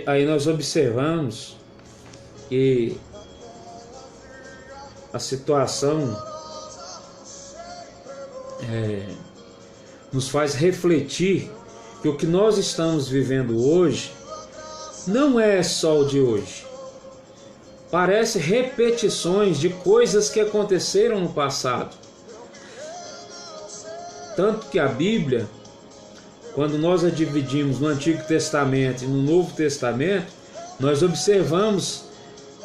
Aí nós observamos que a situação nos faz refletir que o que nós estamos vivendo hoje não é só o de hoje. Parece repetições de coisas que aconteceram no passado. Tanto que a Bíblia, quando nós a dividimos no Antigo Testamento e no Novo Testamento, nós observamos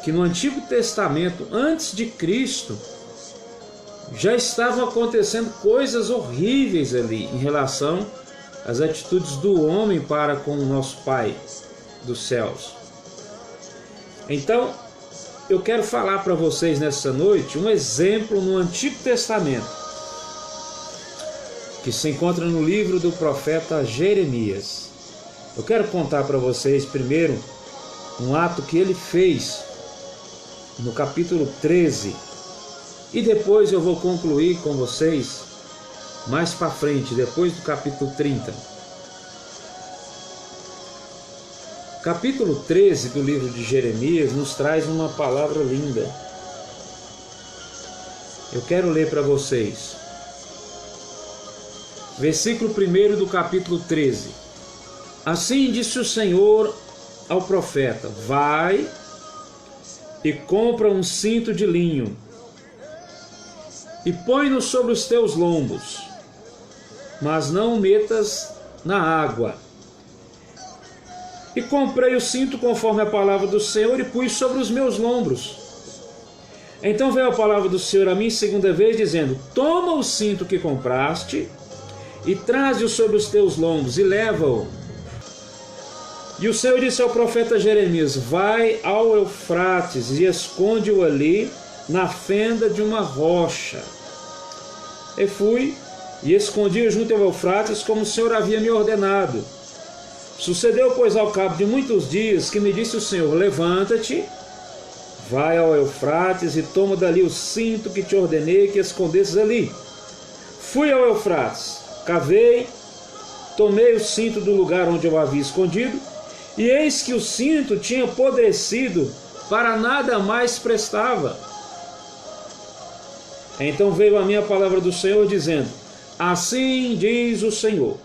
que no Antigo Testamento, antes de Cristo, já estavam acontecendo coisas horríveis ali em relação às atitudes do homem para com o nosso Pai dos céus. Então, eu quero falar para vocês nessa noite um exemplo no Antigo Testamento, que se encontra no livro do profeta Jeremias. Eu quero contar para vocês primeiro um ato que ele fez no capítulo 13, e depois eu vou concluir com vocês mais para frente, depois do capítulo 30. Capítulo 13 do livro de Jeremias nos traz uma palavra linda. Eu quero ler para vocês. Versículo 1 do capítulo 13. Assim disse o Senhor ao profeta: vai e compra um cinto de linho e põe-no sobre os teus lombos, mas não o metas na água. E comprei o cinto conforme a palavra do Senhor e pus sobre os meus lombos. Então veio a palavra do Senhor a mim segunda vez, dizendo: toma o cinto que compraste e traze-o sobre os teus lombos e leva-o. E o Senhor disse ao profeta Jeremias: vai ao Eufrates e esconde-o ali na fenda de uma rocha. E fui e escondi-o junto ao Eufrates, como o Senhor havia me ordenado. Sucedeu, pois, ao cabo de muitos dias, que me disse o Senhor: levanta-te, vai ao Eufrates e toma dali o cinto que te ordenei que escondesses ali. Fui ao Eufrates, cavei, tomei o cinto do lugar onde eu havia escondido, e eis que o cinto tinha apodrecido, para nada mais prestava. Então veio a minha palavra do Senhor, dizendo: assim diz o Senhor: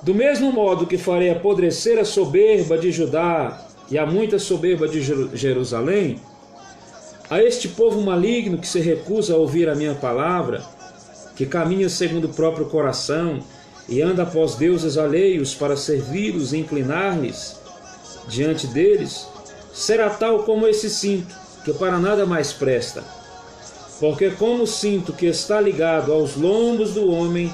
do mesmo modo que farei apodrecer a soberba de Judá e a muita soberba de Jerusalém, a este povo maligno que se recusa a ouvir a minha palavra, que caminha segundo o próprio coração e anda após deuses alheios para servi-los e inclinar-lhes diante deles, será tal como esse cinto, que para nada mais presta. Porque como o cinto que está ligado aos lombos do homem,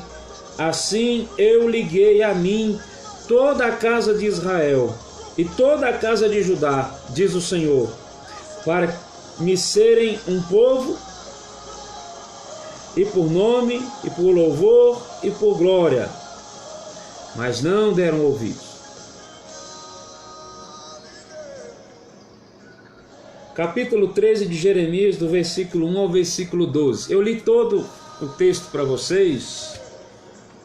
assim eu liguei a mim toda a casa de Israel e toda a casa de Judá, diz o Senhor, para me serem um povo, e por nome, e por louvor, e por glória. Mas não deram ouvidos. Capítulo 13 de Jeremias, do versículo 1 ao versículo 12. Eu li todo o texto para vocês,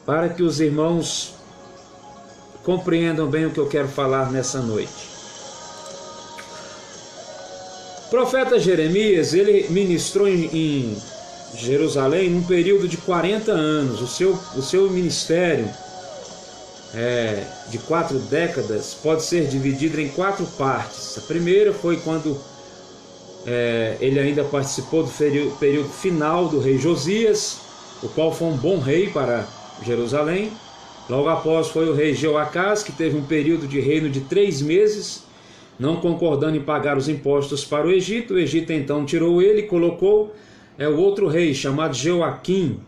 para que os irmãos compreendam bem o que eu quero falar nessa noite. O profeta Jeremias, ele ministrou em Jerusalém num período de 40 anos. O seu ministério de 4 décadas pode ser dividido em 4 partes. A primeira foi quando ele ainda participou do período final do rei Josias, o qual foi um bom rei para Jerusalém. Logo após foi o rei Jeoacás, que teve um período de reino de 3 meses, não concordando em pagar os impostos para o Egito. O Egito então tirou ele e colocou o outro rei, chamado Jeoaquim,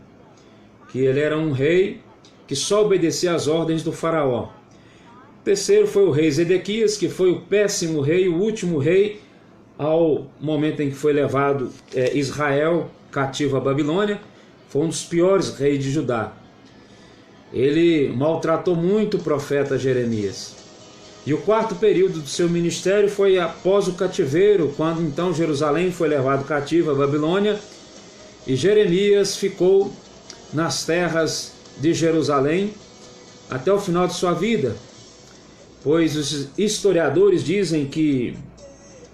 que ele era um rei que só obedecia às ordens do faraó. O terceiro foi o rei Zedequias, que foi o péssimo rei, o último rei, ao momento em que foi levado Israel cativo à Babilônia. Foi um dos piores reis de Judá. Ele maltratou muito o profeta Jeremias. E o 4º período do seu ministério foi após o cativeiro, quando então Jerusalém foi levado cativo à Babilônia, e Jeremias ficou nas terras de Jerusalém até o final de sua vida. pois os historiadores dizem que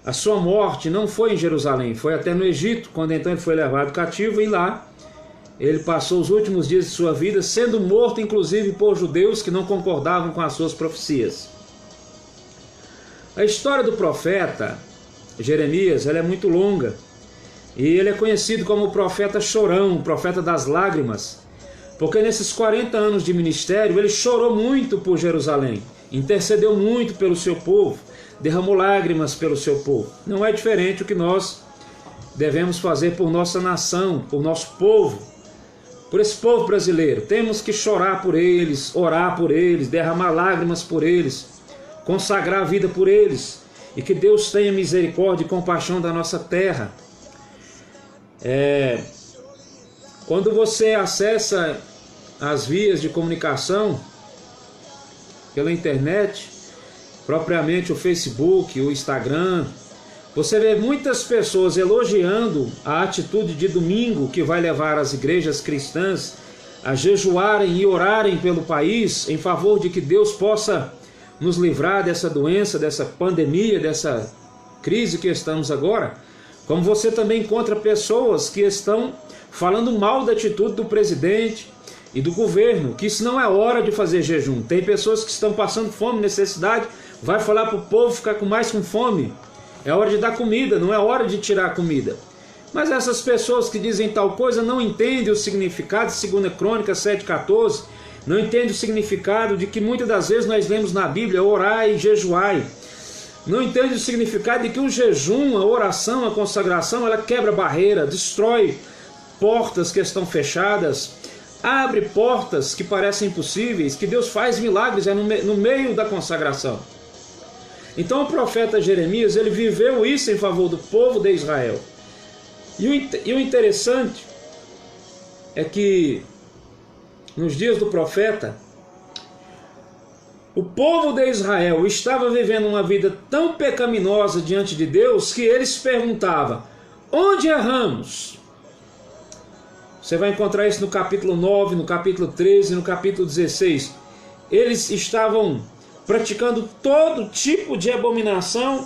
a sua morte não foi em Jerusalém, foi até no Egito, quando então ele foi levado cativo, e lá ele passou os últimos dias de sua vida sendo morto, inclusive por judeus que não concordavam com as suas profecias. A história do profeta Jeremias, ela é muito longa, e ele é conhecido como o profeta chorão, o profeta das lágrimas, porque nesses 40 anos de ministério ele chorou muito por Jerusalém, intercedeu muito pelo seu povo, derramou lágrimas pelo seu povo. Não é diferente o que nós devemos fazer por nossa nação, por nosso povo, por esse povo brasileiro. Temos que chorar por eles, orar por eles, derramar lágrimas por eles, consagrar a vida por eles, e que Deus tenha misericórdia e compaixão da nossa terra. Quando você acessa as vias de comunicação pela internet, propriamente o Facebook, o Instagram, você vê muitas pessoas elogiando a atitude de domingo que vai levar as igrejas cristãs a jejuarem e orarem pelo país em favor de que Deus possa nos livrar dessa doença, dessa pandemia, dessa crise que estamos agora. Como você também encontra pessoas que estão falando mal da atitude do presidente e do governo, que isso não é hora de fazer jejum. Tem pessoas que estão passando fome, necessidade, vai falar para o povo ficar mais com fome. É hora de dar comida, não é hora de tirar a comida. Mas essas pessoas que dizem tal coisa não entendem o significado de 2 Crônicas 7,14, não entendem o significado de que muitas das vezes nós lemos na Bíblia, orai e jejuai. Não entendem o significado de que o jejum, a oração, a consagração, ela quebra barreira, destrói portas que estão fechadas, abre portas que parecem impossíveis, que Deus faz milagres no meio da consagração. Então o profeta Jeremias, ele viveu isso em favor do povo de Israel. E o interessante é que nos dias do profeta, o povo de Israel estava vivendo uma vida tão pecaminosa diante de Deus que eles perguntavam: onde erramos? Você vai encontrar isso no capítulo 9, no capítulo 13, no capítulo 16. Eles estavam praticando todo tipo de abominação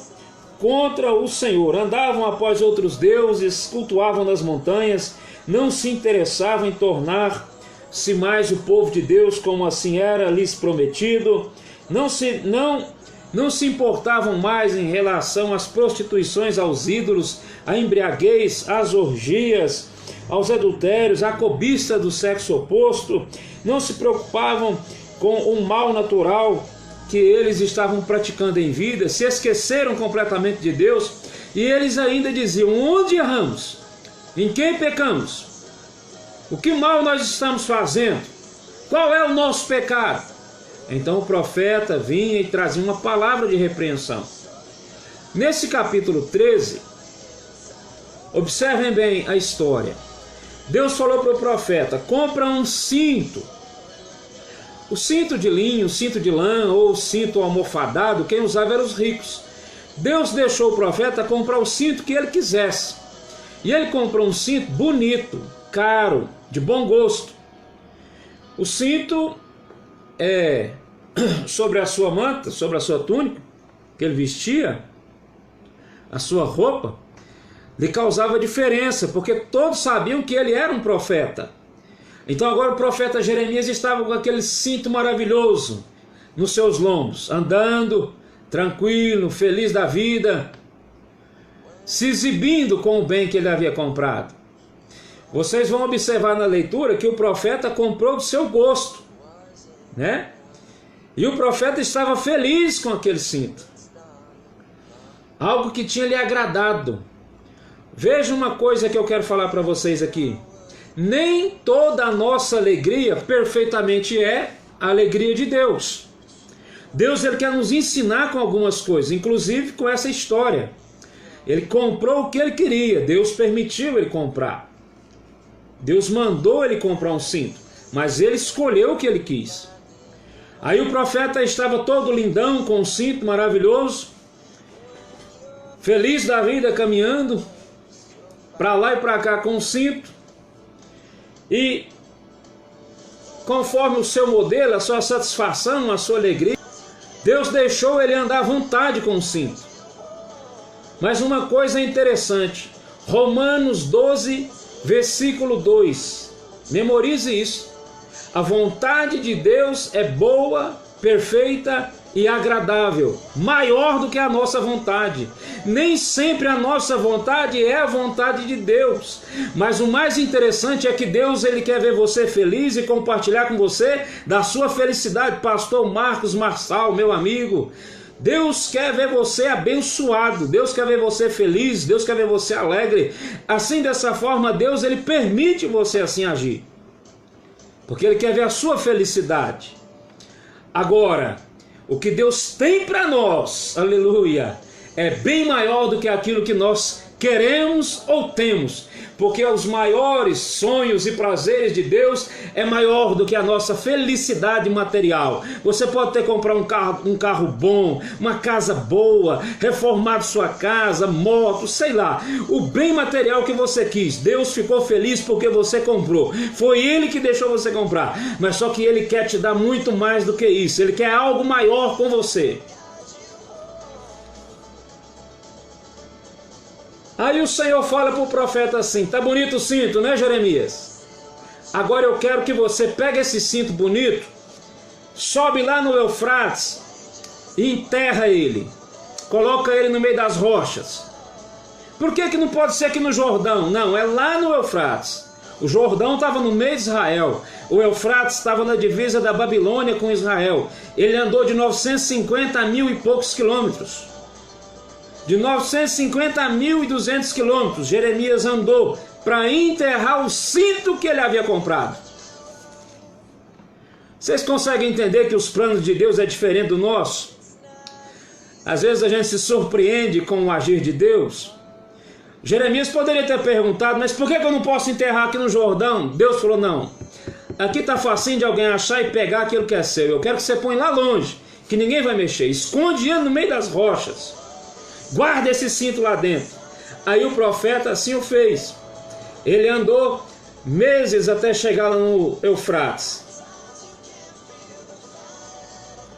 contra o Senhor. Andavam após outros deuses, cultuavam nas montanhas, não se interessavam em tornar-se mais o povo de Deus, como assim era lhes prometido. Não se importavam mais em relação às prostituições, aos ídolos, à embriaguez, às orgias, aos adultérios, à cobiça do sexo oposto. Não se preocupavam com o mal natural que eles estavam praticando em vida, se esqueceram completamente de Deus, e eles ainda diziam: onde erramos? Em quem pecamos? O que mal nós estamos fazendo? Qual é o nosso pecado? Então o profeta vinha e trazia uma palavra de repreensão. Nesse capítulo 13, observem bem a história. Deus falou para o profeta: compra um cinto. O cinto de linho, o cinto de lã ou o cinto almofadado, quem usava eram os ricos. Deus deixou o profeta comprar o cinto que ele quisesse. E ele comprou um cinto bonito, caro, de bom gosto. O cinto sobre a sua manta, sobre a sua túnica, que ele vestia, a sua roupa, lhe causava diferença, porque todos sabiam que ele era um profeta. Então agora o profeta Jeremias estava com aquele cinto maravilhoso nos seus lombos, andando tranquilo, feliz da vida, se exibindo com o bem que ele havia comprado. Vocês vão observar na leitura que o profeta comprou do seu gosto, né? E o profeta estava feliz com aquele cinto, algo que tinha lhe agradado. Veja uma coisa que eu quero falar para vocês aqui. Nem toda a nossa alegria perfeitamente é a alegria de Deus. Deus, ele quer nos ensinar com algumas coisas, inclusive com essa história. Ele comprou o que ele queria, Deus permitiu ele comprar. Deus mandou ele comprar um cinto, mas ele escolheu o que ele quis. Aí o profeta estava todo lindão, com um cinto maravilhoso, feliz da vida, caminhando para lá e para cá com um cinto. E conforme o seu modelo, a sua satisfação, a sua alegria, Deus deixou ele andar à vontade com o cinto. Mas uma coisa interessante, Romanos 12, versículo 2, memorize isso. A vontade de Deus é boa, perfeita e agradável, maior do que a nossa vontade. Nem sempre a nossa vontade é a vontade de Deus, mas o mais interessante é que Deus, ele quer ver você feliz e compartilhar com você da sua felicidade. Pastor Marcos Marçal, meu amigo, Deus quer ver você abençoado, Deus quer ver você feliz, Deus quer ver você alegre. Assim, dessa forma, Deus, ele permite você assim agir, porque ele quer ver a sua felicidade. Agora, o que Deus tem para nós, aleluia, é bem maior do que aquilo que nós queremos ou temos, porque os maiores sonhos e prazeres de Deus é maior do que a nossa felicidade material. Você pode ter que comprar um carro bom, uma casa boa, reformar sua casa, moto, sei lá, o bem material que você quis. Deus ficou feliz porque você comprou, foi Ele que deixou você comprar, mas só que Ele quer te dar muito mais do que isso. Ele quer algo maior com você. Aí o Senhor fala para o profeta assim: tá bonito o cinto, né, Jeremias? Agora eu quero que você pegue esse cinto bonito, sobe lá no Eufrates e enterra ele, coloca ele no meio das rochas. Por que não pode ser aqui no Jordão? Não, é lá no Eufrates. O Jordão estava no meio de Israel, o Eufrates estava na divisa da Babilônia com Israel. Ele andou de 950 a 1000 e poucos quilômetros. De 950 a 1.200 quilômetros, Jeremias andou para enterrar o cinto que ele havia comprado. Vocês conseguem entender que os planos de Deus é diferente do nosso? Às vezes a gente se surpreende com o agir de Deus. Jeremias poderia ter perguntado: mas por que eu não posso enterrar aqui no Jordão? Deus falou: não, aqui está facinho de alguém achar e pegar aquilo que é seu. Eu quero que você põe lá longe, que ninguém vai mexer. Esconde ele no meio das rochas. Guarda esse cinto lá dentro. Aí o profeta assim o fez. Ele andou meses até chegar lá no Eufrates.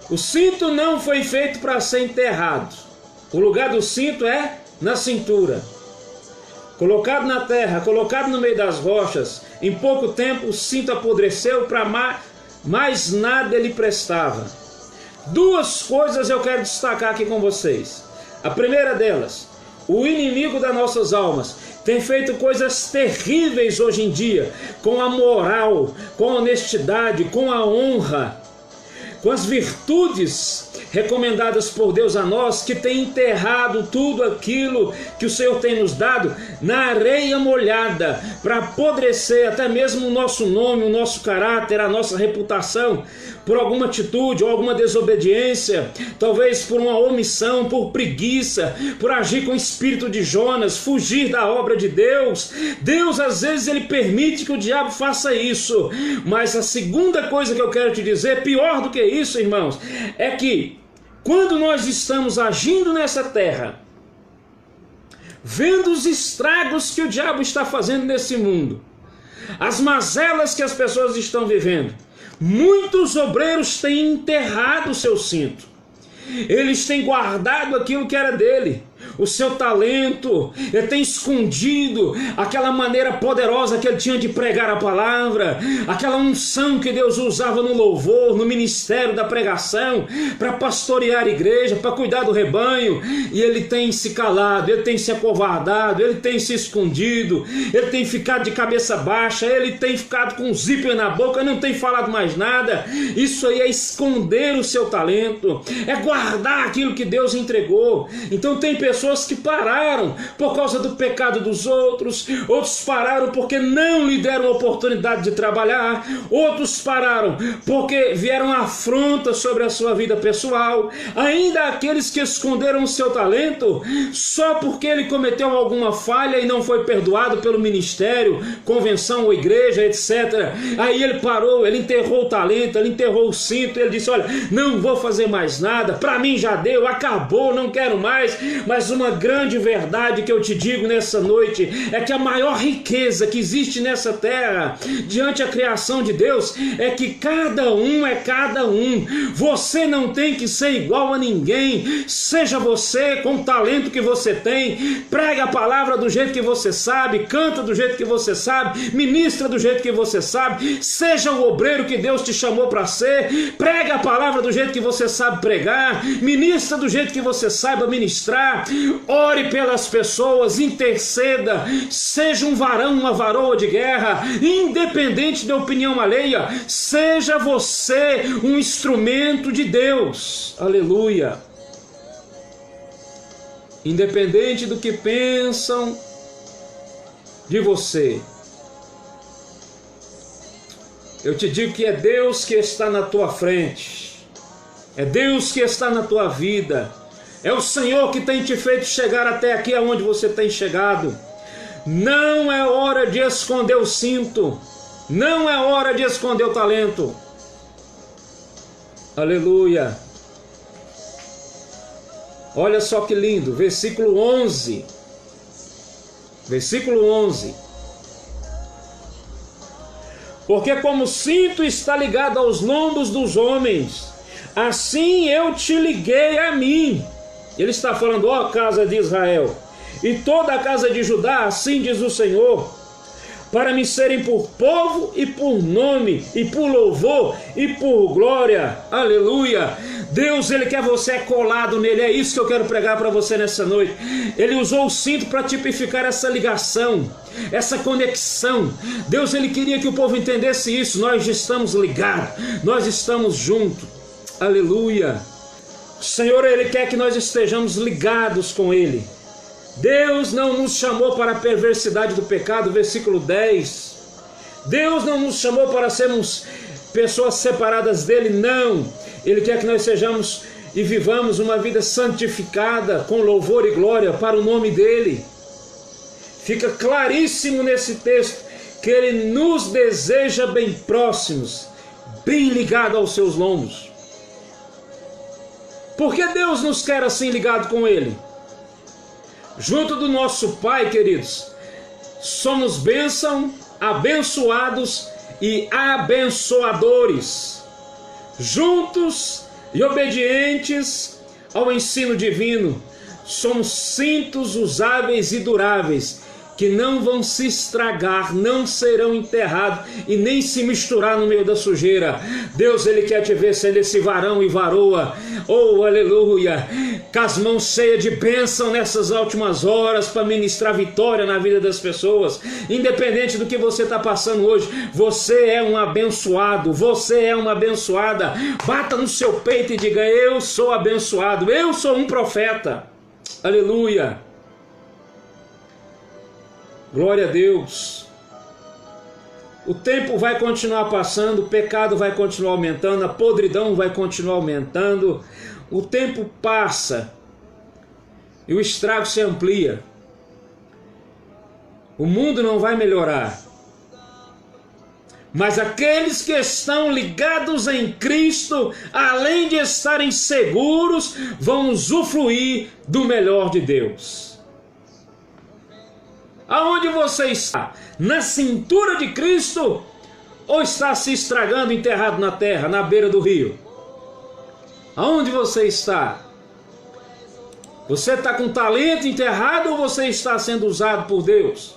O cinto não foi feito para ser enterrado. O lugar do cinto é na cintura. Colocado na terra, colocado no meio das rochas, em pouco tempo o cinto apodreceu, para mais nada ele prestava. Duas coisas eu quero destacar aqui com vocês. A primeira delas, o inimigo das nossas almas tem feito coisas terríveis hoje em dia, com a moral, com a honestidade, com a honra, com as virtudes recomendadas por Deus a nós, que tem enterrado tudo aquilo que o Senhor tem nos dado na areia molhada, para apodrecer até mesmo o nosso nome, o nosso caráter, a nossa reputação, por alguma atitude ou alguma desobediência, talvez por uma omissão, por preguiça, por agir com o espírito de Jonas, fugir da obra de Deus. Deus às vezes ele permite que o diabo faça isso, mas a segunda coisa que eu quero te dizer, pior do que isso, irmãos, é que quando nós estamos agindo nessa terra, vendo os estragos que o diabo está fazendo nesse mundo, as mazelas que as pessoas estão vivendo, muitos obreiros têm enterrado o seu cinto. Eles têm guardado aquilo que era dele, o seu talento. Ele tem escondido aquela maneira poderosa que ele tinha de pregar a palavra, aquela unção que Deus usava no louvor, no ministério da pregação, para pastorear a igreja, para cuidar do rebanho. E ele tem se calado, ele tem se acovardado, ele tem se escondido, ele tem ficado de cabeça baixa, ele tem ficado com um zíper na boca, não tem falado mais nada. Isso aí é esconder o seu talento, é guardar aquilo que Deus entregou. Então tem pessoas que pararam por causa do pecado dos outros, outros pararam porque não lhe deram oportunidade de trabalhar, outros pararam porque vieram afrontas sobre a sua vida pessoal, ainda aqueles que esconderam o seu talento só porque ele cometeu alguma falha e não foi perdoado pelo ministério, convenção ou igreja, etc. Aí ele parou, ele enterrou o talento, ele enterrou o cinto, ele disse: olha, não vou fazer mais nada, para mim já deu, acabou, não quero mais. Mas uma grande verdade que eu te digo nessa noite é que a maior riqueza que existe nessa terra, diante da criação de Deus, é que cada um é cada um. Você não tem que ser igual a ninguém. Seja você com o talento que você tem, prega a palavra do jeito que você sabe, canta do jeito que você sabe, ministra do jeito que você sabe, seja o obreiro que Deus te chamou para ser, prega a palavra do jeito que você sabe pregar, ministra do jeito que você saiba ministrar, ore pelas pessoas, interceda, seja um varão, uma varoa de guerra, independente da opinião alheia, seja você um instrumento de Deus. Aleluia. Independente do que pensam de você, eu te digo que é Deus que está na tua frente, é Deus que está na tua vida, é o Senhor que tem te feito chegar até aqui aonde você tem chegado. Não é hora de esconder o cinto, não é hora de esconder o talento. Aleluia. Olha só que lindo, versículo 11. Versículo 11. Porque como o cinto está ligado aos lombos dos homens, assim eu te liguei a mim. Ele está falando, ó casa de Israel, e toda a casa de Judá, assim diz o Senhor, para me serem por povo e por nome, e por louvor e por glória. Aleluia. Deus, Ele quer você colado nele. É isso que eu quero pregar para você nessa noite. Ele usou o cinto para tipificar essa ligação, essa conexão. Deus, Ele queria que o povo entendesse isso. Nós estamos ligados, nós estamos juntos. Aleluia. O Senhor, Ele quer que nós estejamos ligados com Ele. Deus não nos chamou para a perversidade do pecado, versículo 10. Deus não nos chamou para sermos pessoas separadas dele, não. Ele quer que nós sejamos e vivamos uma vida santificada, com louvor e glória para o nome dele. Fica claríssimo nesse texto que ele nos deseja bem próximos, bem ligados aos seus lombos. Por que Deus nos quer assim ligado com ele? Junto do nosso Pai, queridos, somos abençoados e abençoadores, juntos e obedientes ao ensino divino. Somos cintos usáveis e duráveis, que não vão se estragar, não serão enterrados e nem se misturar no meio da sujeira. Deus, Ele quer te ver sendo esse varão e varoa, oh aleluia, com as mãos cheias de bênção nessas últimas horas para ministrar vitória na vida das pessoas. Independente do que você está passando hoje, você é um abençoado, você é uma abençoada. Bata no seu peito e diga, eu sou abençoado, eu sou um profeta. Aleluia. Glória a Deus. O tempo vai continuar passando, o pecado vai continuar aumentando, a podridão vai continuar aumentando, o tempo passa e o estrago se amplia. O mundo não vai melhorar, mas aqueles que estão ligados em Cristo, além de estarem seguros, vão usufruir do melhor de Deus. Aonde você está? Na cintura de Cristo? Ou está se estragando, enterrado na terra, na beira do rio? Aonde você está? Você está com talento enterrado ou você está sendo usado por Deus?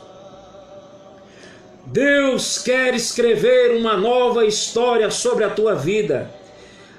Deus quer escrever uma nova história sobre a tua vida.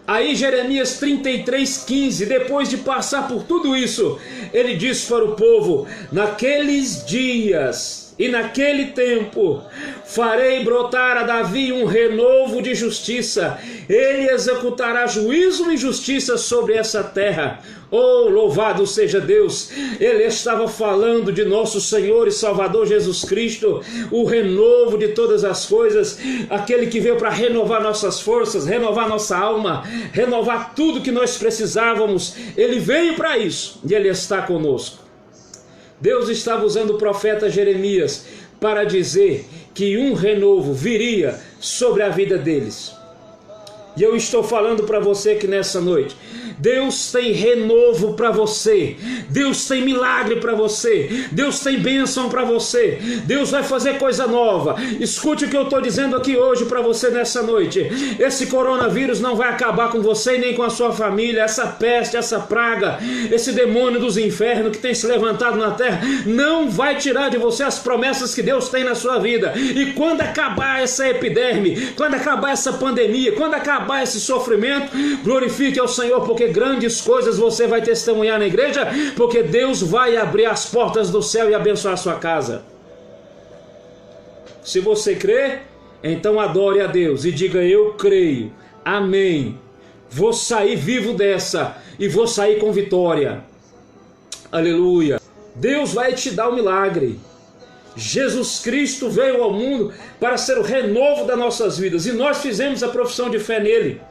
Aí Jeremias 33:15, depois de passar por tudo isso, ele diz para o povo, naqueles dias e naquele tempo, farei brotar a Davi um renovo de justiça, ele executará juízo e justiça sobre essa terra. Oh, louvado seja Deus! Ele estava falando de nosso Senhor e Salvador Jesus Cristo, o renovo de todas as coisas, aquele que veio para renovar nossas forças, renovar nossa alma, renovar tudo que nós precisávamos. Ele veio para isso e Ele está conosco. Deus estava usando o profeta Jeremias para dizer que um renovo viria sobre a vida deles. E eu estou falando para você que nessa noite, Deus tem renovo para você, Deus tem milagre para você, Deus tem bênção para você, Deus vai fazer coisa nova. Escute o que eu estou dizendo aqui hoje para você nessa noite. Esse coronavírus não vai acabar com você nem com a sua família. Essa peste, essa praga, esse demônio dos infernos que tem se levantado na terra não vai tirar de você as promessas que Deus tem na sua vida. E quando acabar essa epiderme, quando acabar essa pandemia, quando acabar esse sofrimento, glorifique ao Senhor, porque grandes coisas você vai testemunhar na igreja, porque Deus vai abrir as portas do céu e abençoar a sua casa. Se você crê, então adore a Deus e diga: eu creio, amém, vou sair vivo dessa e vou sair com vitória. Aleluia. Deus vai te dar o milagre. Jesus Cristo veio ao mundo para ser o renovo das nossas vidas, e nós fizemos a profissão de fé nele.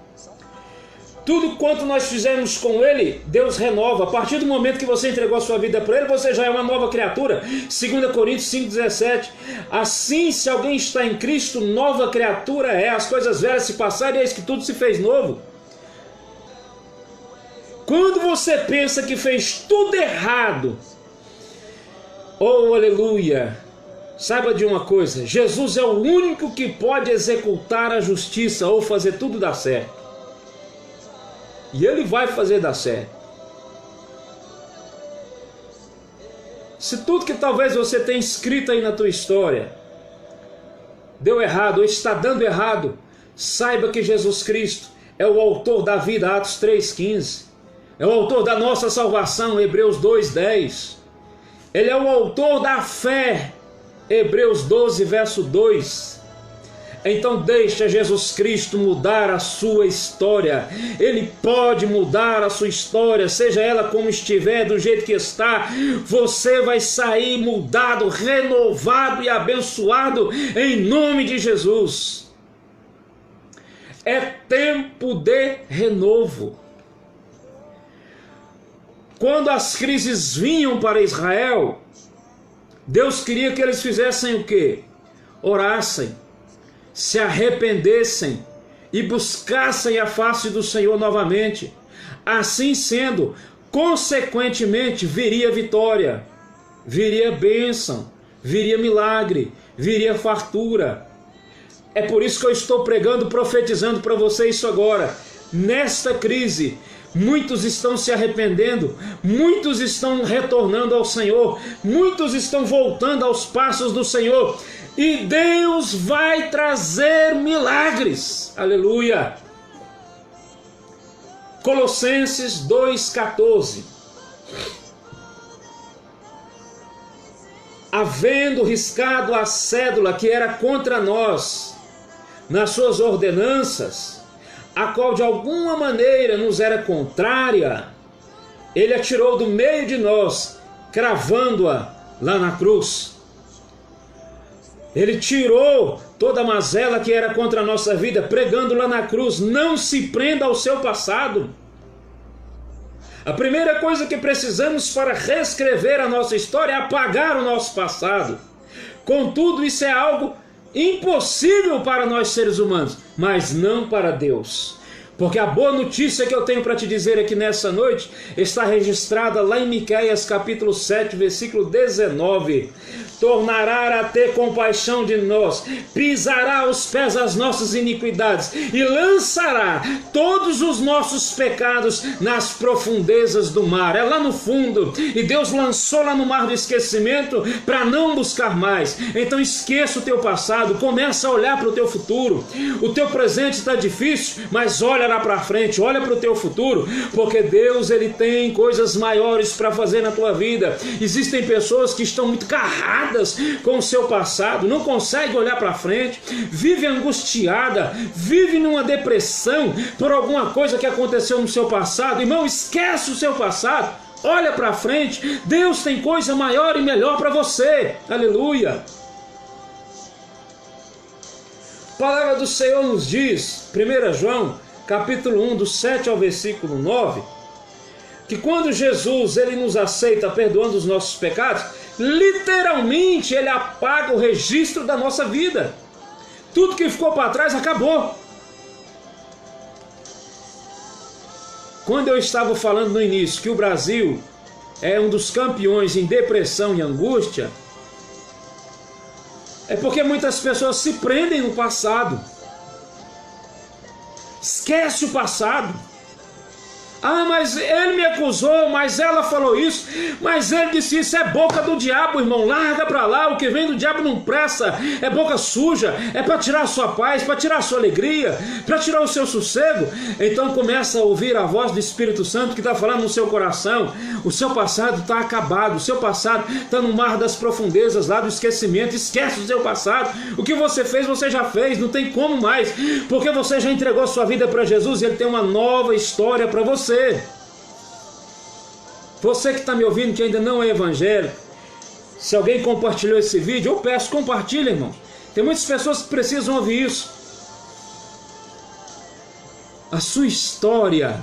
Tudo quanto nós fizemos com ele, Deus renova. A partir do momento que você entregou a sua vida para ele, você já é uma nova criatura. 2 Coríntios 5,17. Assim, se alguém está em Cristo, nova criatura é. As coisas velhas se passaram e eis que tudo se fez novo. Quando você pensa que fez tudo errado, oh aleluia, saiba de uma coisa: Jesus é o único que pode executar a justiça ou fazer tudo dar certo. E ele vai fazer dar certo. Se tudo que talvez você tenha escrito aí na tua história deu errado ou está dando errado, saiba que Jesus Cristo é o autor da vida, Atos 3,15. É o autor da nossa salvação, Hebreus 2,10. Ele é o autor da fé, Hebreus 12, verso 2. Então deixa Jesus Cristo mudar a sua história. Ele pode mudar a sua história, seja ela como estiver, do jeito que está. Você vai sair mudado, renovado e abençoado em nome de Jesus. É tempo de renovo. Quando as crises vinham para Israel, Deus queria que eles fizessem o quê? Orassem, se arrependessem e buscassem a face do Senhor novamente. Assim sendo, consequentemente, viria vitória, viria bênção, viria milagre, viria fartura. É por isso que eu estou pregando, profetizando para você isso agora. Nesta crise, muitos estão se arrependendo, muitos estão retornando ao Senhor, muitos estão voltando aos passos do Senhor. E Deus vai trazer milagres. Aleluia. Colossenses 2,14. Havendo riscado a cédula que era contra nós, nas suas ordenanças, a qual de alguma maneira nos era contrária, ele a tirou do meio de nós, cravando-a lá na cruz. Ele tirou toda a mazela que era contra a nossa vida, pregando lá na cruz. Não se prenda ao seu passado. A primeira coisa que precisamos para reescrever a nossa história é apagar o nosso passado. Contudo, isso é algo impossível para nós seres humanos, mas não para Deus. Porque a boa notícia que eu tenho para te dizer aqui nessa noite está registrada lá em Miqueias capítulo 7, versículo 19. Tornará a ter compaixão de nós, pisará os pés as nossas iniquidades e lançará todos os nossos pecados nas profundezas do mar. É lá no fundo, e Deus lançou lá no mar do esquecimento para não buscar mais. Então esqueça o teu passado, começa a olhar para o teu futuro. O teu presente está difícil, mas olha lá para frente, olha para o teu futuro, porque Deus ele tem coisas maiores para fazer na tua vida. Existem pessoas que estão muito carradas com o seu passado, não consegue olhar para frente, vive angustiada, vive numa depressão por alguma coisa que aconteceu no seu passado. Irmão, esquece o seu passado, olha para frente. Deus tem coisa maior e melhor para você. Aleluia. A palavra do Senhor nos diz, 1 João capítulo 1, do 7 ao versículo 9, que quando Jesus ele nos aceita perdoando os nossos pecados, literalmente ele apaga o registro da nossa vida. Tudo que ficou para trás acabou. quando eu estava falando no início que o Brasil é um dos campeões em depressão e angústia, é porque muitas pessoas se prendem no passado. Esquece o passado. Ah, mas ele me acusou, mas ela falou isso, mas ele disse isso. É boca do diabo, irmão. Larga pra lá, o que vem do diabo não presta. É boca suja, é para tirar a sua paz, para tirar a sua alegria, para tirar o seu sossego. Então começa a ouvir a voz do Espírito Santo que está falando no seu coração. O seu passado está acabado, o seu passado está no mar das profundezas, lá do esquecimento. Esquece o seu passado. O que você fez, você já fez, não tem como mais, porque você já entregou sua vida para Jesus e Ele tem uma nova história para você. Você que está me ouvindo, que ainda não é evangélico, se alguém compartilhou esse vídeo, eu peço, compartilha, irmão. Tem muitas pessoas que precisam ouvir isso. A sua história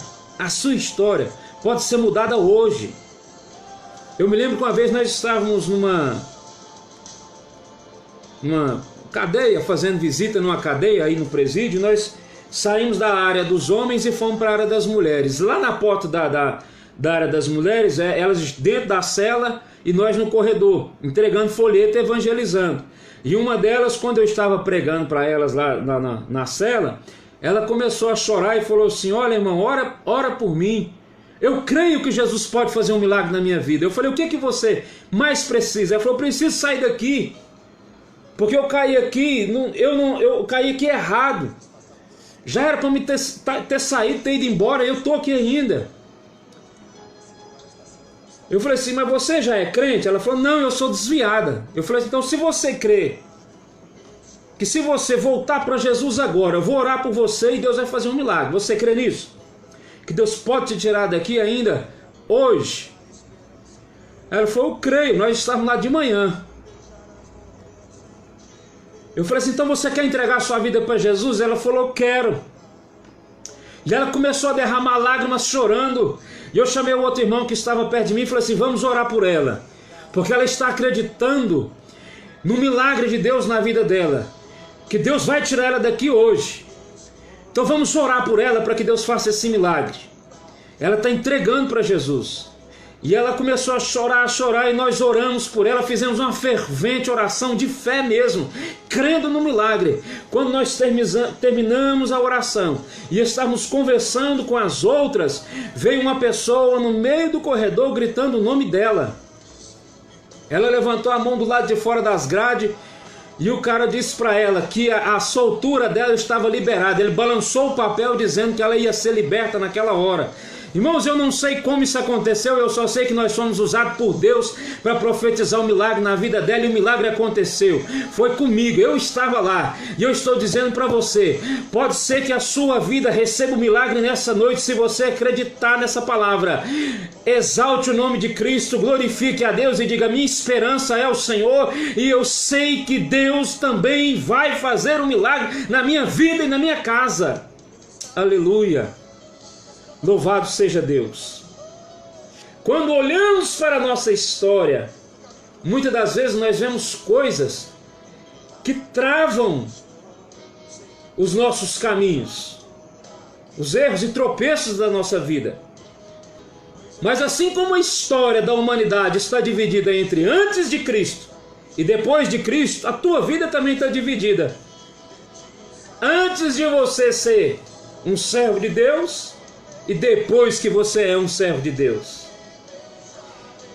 pode ser mudada hoje. Eu me lembro que uma vez nós estávamos numa cadeia, fazendo visita numa cadeia aí no presídio. Nós saímos da área dos homens e fomos para a área das mulheres. Lá na porta da área das mulheres, elas dentro da cela e nós no corredor, entregando folheto e evangelizando. E uma delas, quando eu estava pregando para elas lá na cela, ela começou a chorar e falou assim: olha, irmão, ora por mim. Eu creio que Jesus pode fazer um milagre na minha vida. Eu falei: o que que você mais precisa? Ela falou: eu preciso sair daqui, porque eu caí aqui, eu caí aqui errado. Já era para me ter saído, ter ido embora, eu estou aqui ainda. Eu falei assim: mas você já é crente? Ela falou: não, eu sou desviada. Eu falei assim: então se você crê que se você voltar para Jesus agora, eu vou orar por você e Deus vai fazer um milagre, você crê nisso? Que Deus pode te tirar daqui ainda hoje? Ela falou: eu creio, nós estávamos lá de manhã. Eu falei assim: então você quer entregar sua vida para Jesus? Ela falou: eu quero. E ela começou a derramar lágrimas chorando. E eu chamei o outro irmão que estava perto de mim e falei assim: vamos orar por ela, porque ela está acreditando no milagre de Deus na vida dela, que Deus vai tirar ela daqui hoje. Então vamos orar por ela para que Deus faça esse milagre. Ela está entregando para Jesus. E ela começou a chorar, e nós oramos por ela, fizemos uma fervente oração de fé mesmo, crendo no milagre. Quando nós terminamos a oração e estávamos conversando com as outras, veio uma pessoa no meio do corredor gritando o nome dela. Ela levantou a mão do lado de fora das grades e o cara disse para ela que a soltura dela estava liberada. Ele balançou o papel dizendo que ela ia ser liberta naquela hora. Irmãos, eu não sei como isso aconteceu, eu só sei que nós fomos usados por Deus para profetizar um milagre na vida dela, e o milagre aconteceu. Foi comigo, eu estava lá, e eu estou dizendo para você, pode ser que a sua vida receba um milagre nessa noite, se você acreditar nessa palavra. Exalte o nome de Cristo, glorifique a Deus e diga: minha esperança é o Senhor, e eu sei que Deus também vai fazer um milagre na minha vida e na minha casa. Aleluia! Louvado seja Deus. Quando olhamos para a nossa história, muitas das vezes nós vemos coisas que travam os nossos caminhos, os erros e tropeços da nossa vida. Mas assim como a história da humanidade está dividida entre antes de Cristo e depois de Cristo, a tua vida também está dividida. Antes de você ser um servo de Deus e depois que você é um servo de Deus.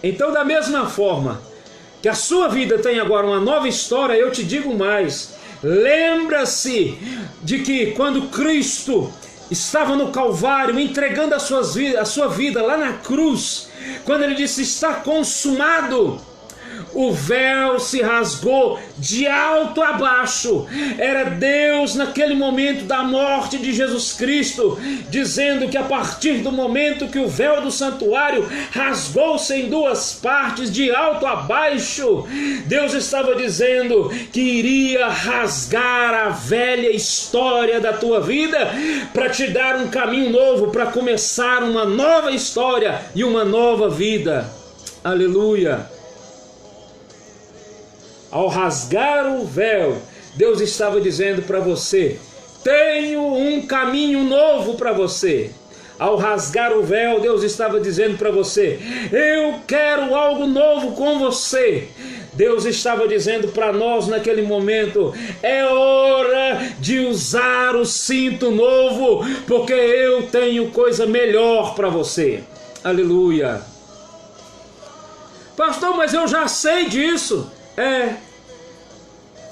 Então, da mesma forma que a sua vida tem agora uma nova história, eu te digo mais: lembra-se de que quando Cristo estava no Calvário, entregando a sua vida lá na cruz, quando ele disse: está consumado, o véu se rasgou de alto a baixo. Era Deus naquele momento da morte de Jesus Cristo, dizendo que a partir do momento que o véu do santuário rasgou-se em duas partes, de alto a baixo, Deus estava dizendo que iria rasgar a velha história da tua vida para te dar um caminho novo, para começar uma nova história e uma nova vida. Aleluia! Ao rasgar o véu, Deus estava dizendo para você: tenho um caminho novo para você. Ao rasgar o véu, Deus estava dizendo para você: eu quero algo novo com você. Deus estava dizendo para nós naquele momento: é hora de usar o cinto novo, porque eu tenho coisa melhor para você. Aleluia. Pastor, mas eu já sei disso.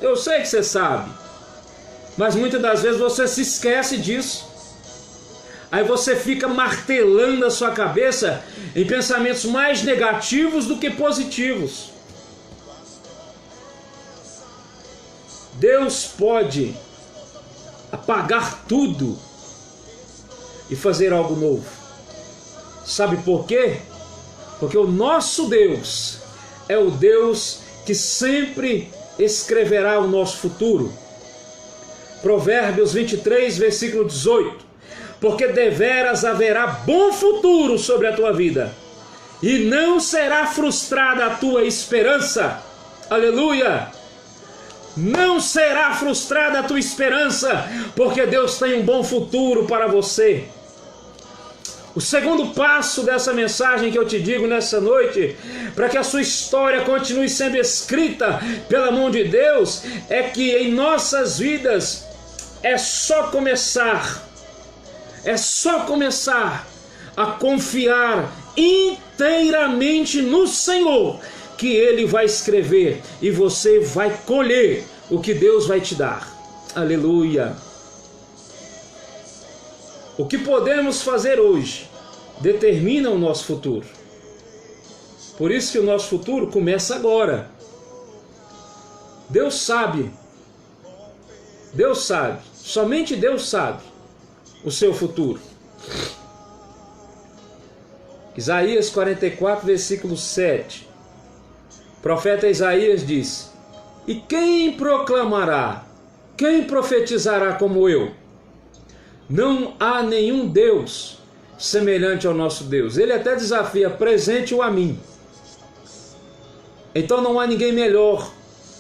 Eu sei que você sabe, mas muitas das vezes você se esquece disso. Aí você fica martelando a sua cabeça em pensamentos mais negativos do que positivos. Deus pode apagar tudo e fazer algo novo. Sabe por quê? Porque o nosso Deus é o Deus que sempre escreverá o nosso futuro. Provérbios 23, versículo 18. Porque deveras haverá bom futuro sobre a tua vida, e não será frustrada a tua esperança. Aleluia! Não será frustrada a tua esperança, porque Deus tem um bom futuro para você. O segundo passo dessa mensagem que eu te digo nessa noite, para que a sua história continue sendo escrita pela mão de Deus, é que em nossas vidas é só começar a confiar inteiramente no Senhor, que Ele vai escrever e você vai colher o que Deus vai te dar. Aleluia! O que podemos fazer hoje determina o nosso futuro. Por isso que o nosso futuro começa agora. Deus sabe, somente Deus sabe o seu futuro. Isaías 44, versículo 7. O profeta Isaías diz: e quem proclamará, quem profetizará como eu? Não há nenhum Deus semelhante ao nosso Deus. Ele até desafia: apresente-o a mim. Então não há ninguém melhor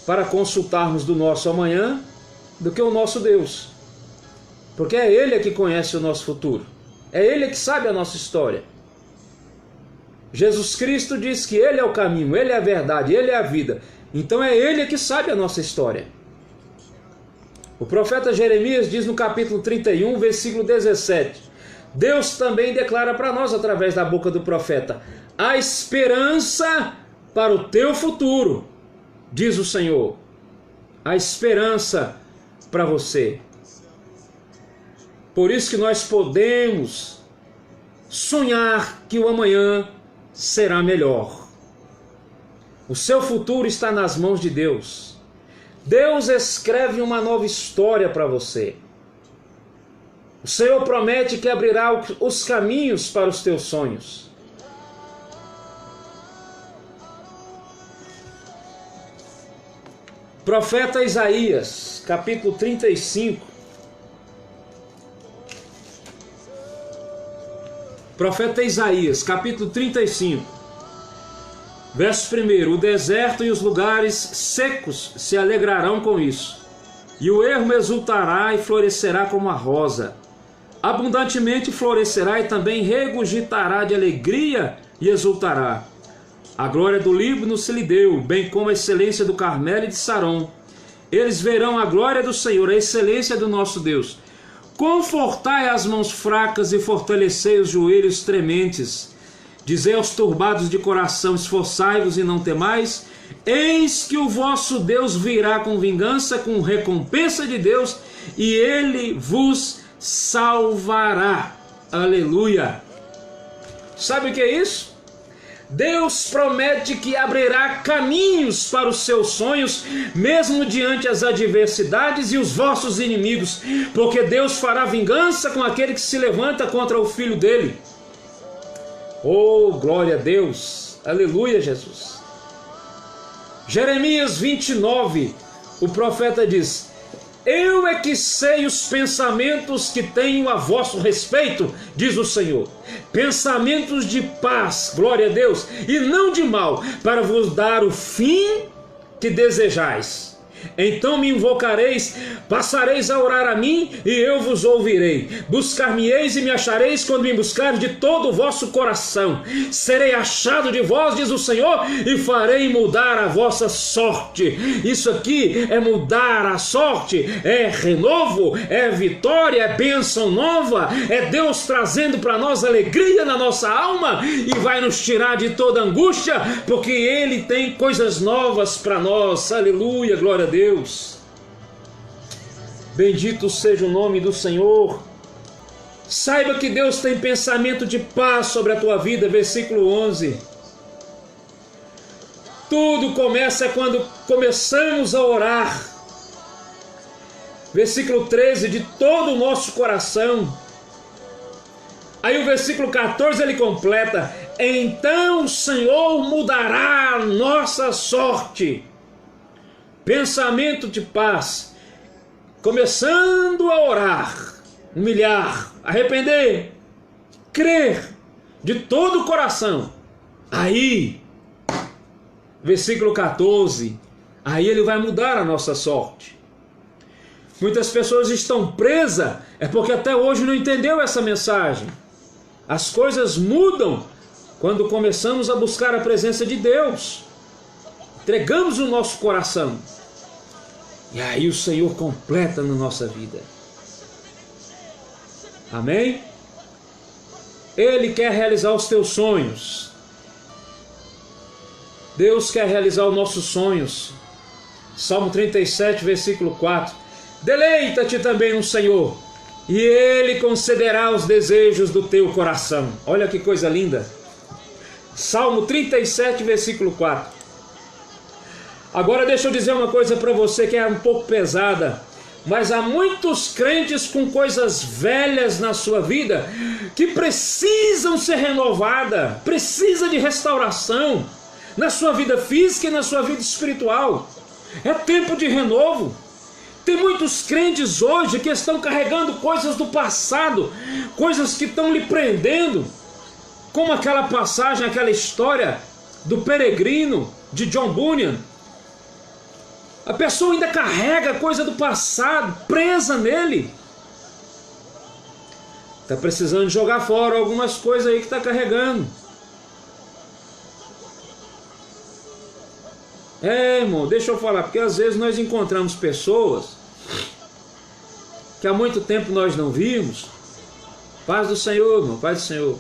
para consultarmos do nosso amanhã do que o nosso Deus. Porque é Ele que conhece o nosso futuro. É Ele que sabe a nossa história. Jesus Cristo diz que Ele é o caminho, Ele é a verdade, Ele é a vida. Então é Ele que sabe a nossa história. O profeta Jeremias diz no capítulo 31, versículo 17. Deus também declara para nós através da boca do profeta: a esperança para o teu futuro, diz o Senhor. A esperança para você. Por isso que nós podemos sonhar que o amanhã será melhor. O seu futuro está nas mãos de Deus. Deus escreve uma nova história para você. O Senhor promete que abrirá os caminhos para os teus sonhos. Profeta Isaías, capítulo 35. Profeta Isaías, capítulo 35, verso 1. O deserto e os lugares secos se alegrarão com isso, e o ermo exultará e florescerá como a rosa. Abundantemente florescerá e também regurgitará de alegria e exultará. A glória do Líbano se lhe deu, bem como a excelência do Carmelo e de Saron. Eles verão a glória do Senhor, a excelência do nosso Deus. Confortai as mãos fracas e fortalecei os joelhos trementes. Dizei aos turbados de coração: esforçai-vos e não temais. Eis que o vosso Deus virá com vingança, com recompensa de Deus, e Ele vos salvará. Aleluia! Sabe o que é isso? Deus promete que abrirá caminhos para os seus sonhos, mesmo diante as adversidades e os vossos inimigos, porque Deus fará vingança com aquele que se levanta contra o filho dele. Oh, glória a Deus! Aleluia, Jesus! Jeremias 29, o profeta diz: eu é que sei os pensamentos que tenho a vosso respeito, diz o Senhor, pensamentos de paz, glória a Deus, e não de mal, para vos dar o fim que desejais. Então me invocareis, passareis a orar a mim e eu vos ouvirei. Buscar-me-eis e me achareis quando me buscares de todo o vosso coração. Serei achado de vós, diz o Senhor, e farei mudar a vossa sorte. Isso aqui é mudar a sorte, é renovo, é vitória, é bênção nova, é Deus trazendo para nós alegria na nossa alma e vai nos tirar de toda angústia, porque Ele tem coisas novas para nós. Aleluia, glória a Deus. Bendito seja o nome do Senhor. Saiba que Deus tem pensamento de paz sobre a tua vida. Versículo 11. Tudo começa quando começamos a orar. Versículo 13, de todo o nosso coração. Aí o versículo 14 ele completa: então o Senhor mudará a nossa sorte. Pensamento de paz, começando a orar, humilhar, arrepender, crer de todo o coração. Aí, versículo 14, aí ele vai mudar a nossa sorte. Muitas pessoas estão presas, é porque até hoje não entendeu essa mensagem. As coisas mudam quando começamos a buscar a presença de Deus. Entregamos o nosso coração. E aí o Senhor completa na nossa vida. Amém? Ele quer realizar os teus sonhos. Deus quer realizar os nossos sonhos. Salmo 37, versículo 4. Deleita-te também no Senhor, e Ele concederá os desejos do teu coração. Olha que coisa linda. Salmo 37, versículo 4. Agora deixa eu dizer uma coisa para você que é um pouco pesada, mas há muitos crentes com coisas velhas na sua vida que precisam ser renovadas, precisa de restauração na sua vida física e na sua vida espiritual. É tempo de renovo. Tem muitos crentes hoje que estão carregando coisas do passado, coisas que estão lhe prendendo, como aquela passagem, aquela história do peregrino de John Bunyan. A pessoa ainda carrega coisa do passado, presa nele. Está precisando jogar fora algumas coisas aí que está carregando. Irmão, deixa eu falar, porque às vezes nós encontramos pessoas que há muito tempo nós não vimos. Paz do Senhor, irmão, paz do Senhor.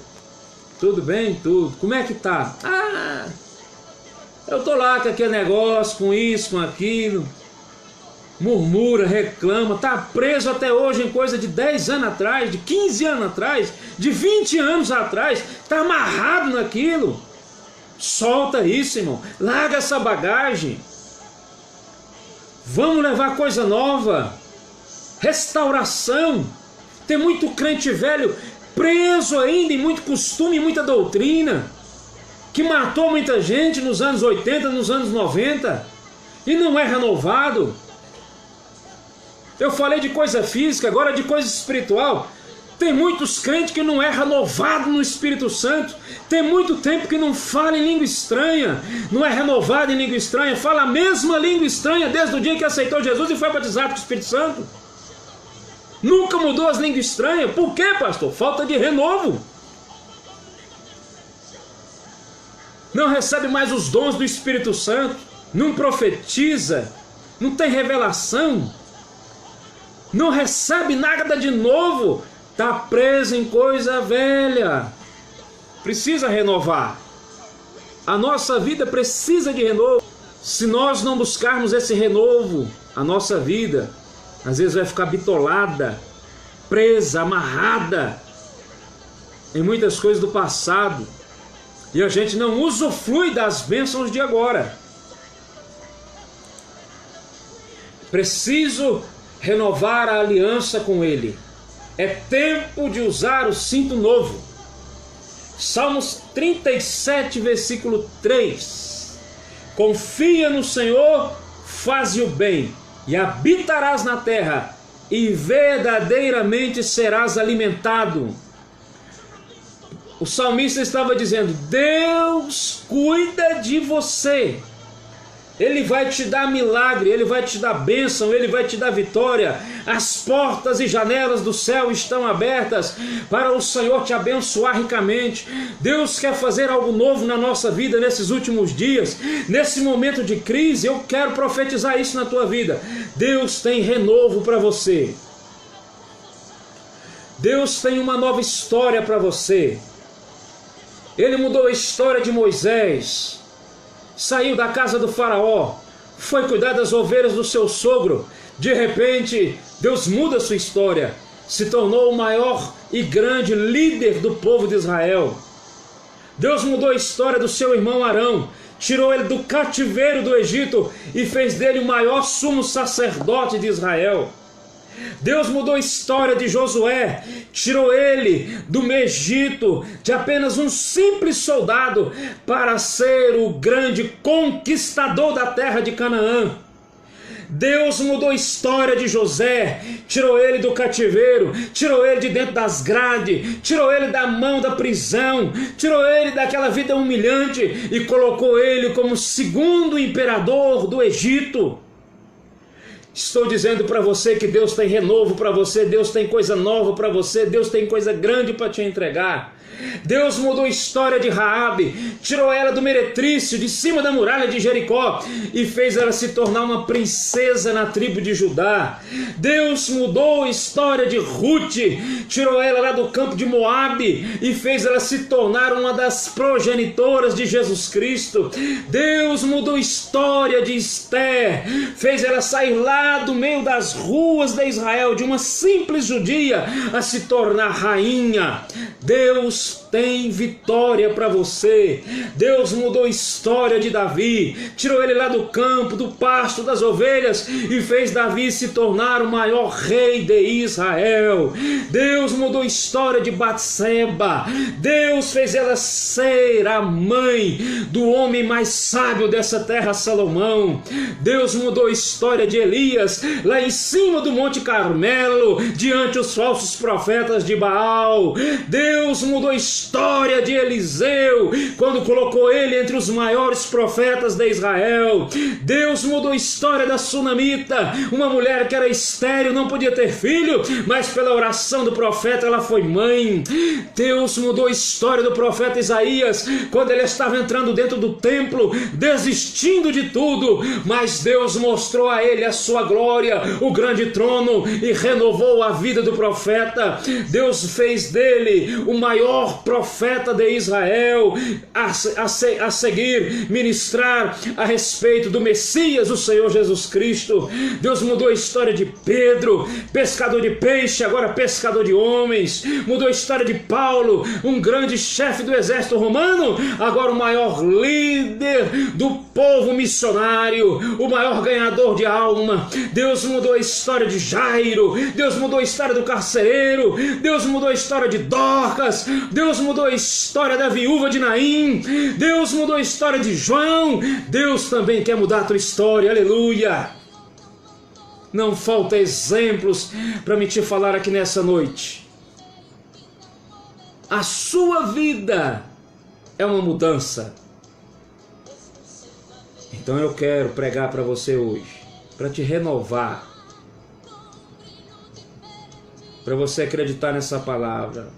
Tudo bem? Tudo. Como é que tá? Eu tô lá com aquele negócio, com isso, com aquilo. Murmura, reclama, tá preso até hoje em coisa de 10 anos atrás, de 15 anos atrás, de 20 anos atrás, tá amarrado naquilo. Solta isso, irmão. Larga essa bagagem. Vamos levar coisa nova. Restauração. Tem muito crente velho preso ainda em muito costume, em muita doutrina, que matou muita gente nos anos 80, nos anos 90, e não é renovado. Eu falei de coisa física, agora de coisa espiritual. Tem muitos crentes que não é renovado no Espírito Santo. Tem muito tempo que não fala em língua estranha. Não é renovado em língua estranha. Fala a mesma língua estranha desde o dia que aceitou Jesus e foi batizado com o Espírito Santo. Nunca mudou as línguas estranhas. Por quê, pastor? Falta de renovo. Não recebe mais os dons do Espírito Santo. Não profetiza. Não tem revelação. Não recebe nada de novo. Está preso em coisa velha. Precisa renovar. A nossa vida precisa de renovo. Se nós não buscarmos esse renovo, a nossa vida às vezes vai ficar bitolada, presa, amarrada em muitas coisas do passado. E a gente não usufrui das bênçãos de agora. Preciso renovar a aliança com Ele. É tempo de usar o cinto novo. Salmos 37, versículo 3. Confia no Senhor, faze o bem, e habitarás na terra, e verdadeiramente serás alimentado. O salmista estava dizendo: Deus cuida de você. Ele vai te dar milagre, Ele vai te dar bênção, Ele vai te dar vitória. As portas e janelas do céu estão abertas para o Senhor te abençoar ricamente. Deus quer fazer algo novo na nossa vida nesses últimos dias, nesse momento de crise. Eu quero profetizar isso na tua vida. Deus tem renovo para você. Deus tem uma nova história para você. Ele mudou a história de Moisés. Saiu da casa do faraó, foi cuidar das ovelhas do seu sogro. De repente, Deus muda a sua história. Se tornou o maior e grande líder do povo de Israel. Deus mudou a história do seu irmão Arão. Tirou ele do cativeiro do Egito e fez dele o maior sumo sacerdote de Israel. Deus mudou a história de Josué, tirou ele do Egito, de apenas um simples soldado, para ser o grande conquistador da terra de Canaã. Deus mudou a história de José, tirou ele do cativeiro, tirou ele de dentro das grades, tirou ele da mão da prisão, tirou ele daquela vida humilhante e colocou ele como segundo imperador do Egito. Estou dizendo para você que Deus tem renovo para você, Deus tem coisa nova para você, Deus tem coisa grande para te entregar. Deus mudou a história de Raabe, tirou ela do meretrício, de cima da muralha de Jericó, e fez ela se tornar uma princesa na tribo de Judá. Deus mudou a história de Ruth, tirou ela lá do campo de Moabe, e fez ela se tornar uma das progenitoras de Jesus Cristo. Deus mudou a história de Esther, fez ela sair lá do meio das ruas de Israel, de uma simples judia, a se tornar rainha. Deus tem vitória para você. Deus mudou a história de Davi, tirou ele lá do campo, do pasto, das ovelhas, e fez Davi se tornar o maior rei de Israel. Deus mudou a história de Batseba, Deus fez ela ser a mãe do homem mais sábio dessa terra, Salomão. Deus mudou a história de Elias, lá em cima do Monte Carmelo, diante os falsos profetas de Baal. Deus mudou a história de Eliseu, quando colocou ele entre os maiores profetas de Israel. Deus mudou a história da Sunamita, uma mulher que era estéril, não podia ter filho, mas pela oração do profeta ela foi mãe. Deus mudou a história do profeta Isaías, quando ele estava entrando dentro do templo, desistindo de tudo, mas Deus mostrou a ele a sua glória, o grande trono, e renovou a vida do profeta. Deus fez dele o maior profeta de Israel, a seguir ministrar a respeito do Messias, o Senhor Jesus Cristo. Deus mudou a história de Pedro, pescador de peixe, agora pescador de homens. Mudou a história de Paulo, um grande chefe do exército romano, agora o maior líder do povo missionário, o maior ganhador de alma. Deus mudou a história de Jairo, Deus mudou a história do carcereiro, Deus mudou a história de Dorcas, Deus mudou a história da viúva de Naim, Deus mudou a história de João. Deus também quer mudar a tua história, aleluia. Não falta exemplos para me te falar aqui nessa noite. A sua vida é uma mudança. Então eu quero pregar para você hoje, para te renovar, para você acreditar nessa palavra,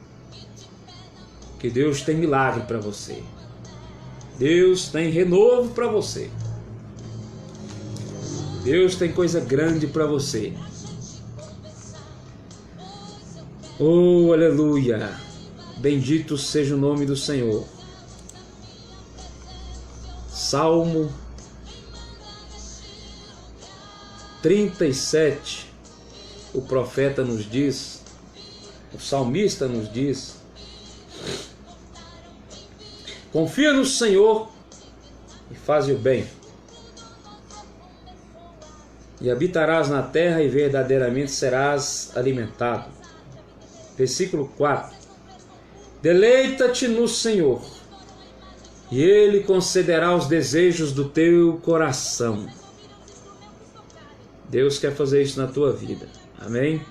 que Deus tem milagre para você. Deus tem renovo para você. Deus tem coisa grande para você. Oh, aleluia! Bendito seja o nome do Senhor. Salmo 37, o profeta nos diz, o salmista nos diz: confia no Senhor e faz o bem, e habitarás na terra e verdadeiramente serás alimentado. Versículo 4: deleita-te no Senhor, e Ele concederá os desejos do teu coração. Deus quer fazer isso na tua vida. Amém?